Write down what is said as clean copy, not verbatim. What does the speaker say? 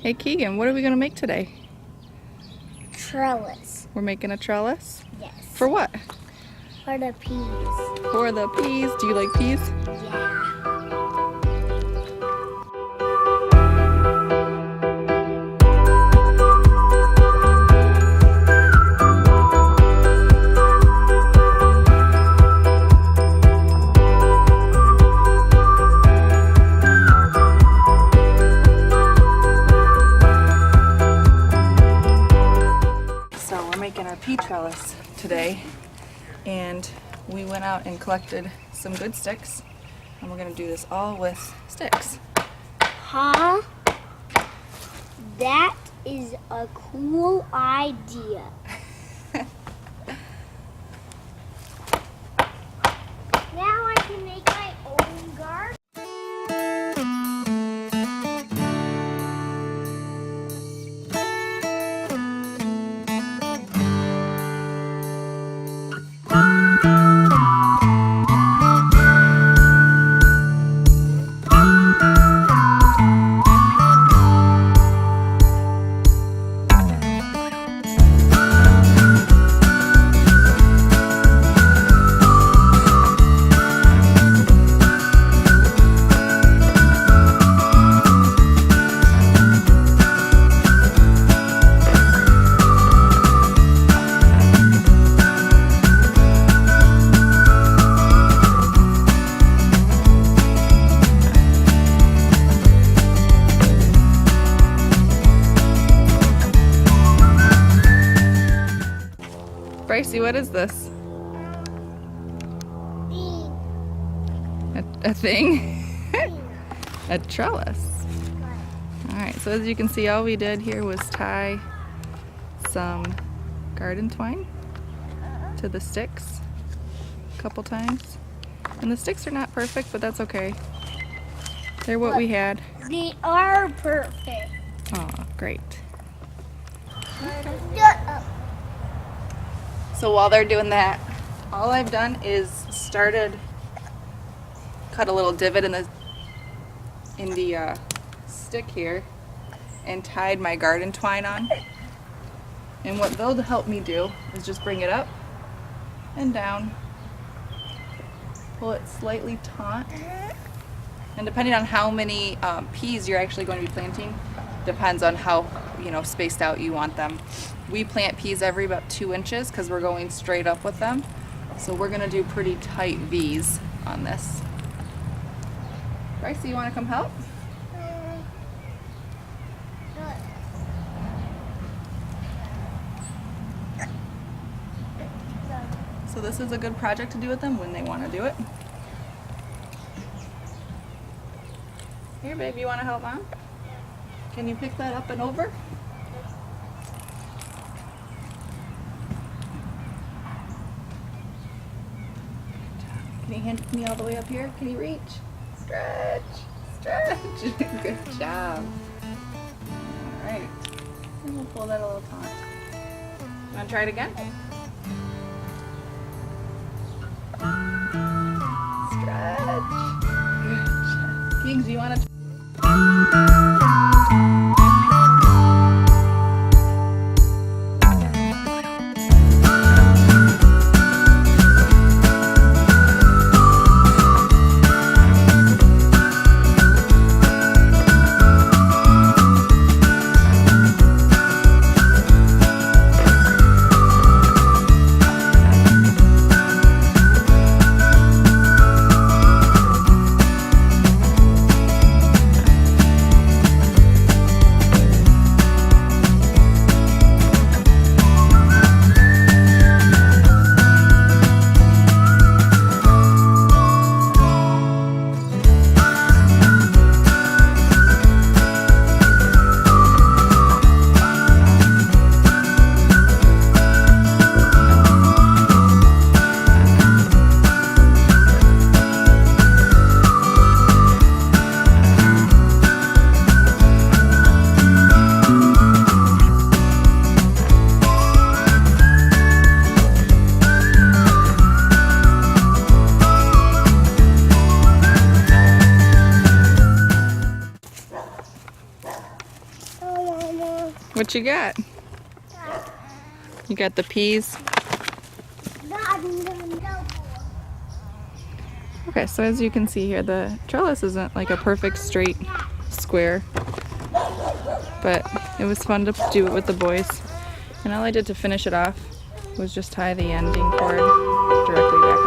Hey Keegan, what are we going to make today? Trellis. We're making a trellis? Yes. For what? For the peas. For the peas. Do you like peas? Yeah. So we're making our pea trellis today, and we went out and collected some good sticks, and we're going to do this all with sticks. Huh? That is a cool idea. Now I can make my own garden. Brycey, what is this? A thing? A trellis. Alright, so as you can see, all we did here was tie some garden twine to the sticks a couple times. And the sticks are not perfect, but that's okay. They're what we had. They are perfect. Oh, great. Shut up. So while they're doing that, all I've done is cut a little divot in the stick here and tied my garden twine on. And what they'll help me do is just bring it up and down, pull it slightly taut, and depending on how many peas you're actually going to be planting, depends on how spaced out you want them. We plant peas every about 2 inches because we're going straight up with them. So we're gonna do pretty tight V's on this. Brycey, you wanna come help? So this is a good project to do with them when they wanna do it. Here, babe, you wanna help Mom? Can you pick that up and over? Can you hand me all the way up here? Can you reach? Stretch, stretch. Good job. All right. And we'll pull that a little taut. You want to try it again? Stretch. Good job. Kings, you want to? What you got? You got the peas? Okay, so as you can see here, the trellis isn't like a perfect straight square, but it was fun to do it with the boys. And all I did to finish it off was just tie the ending cord directly back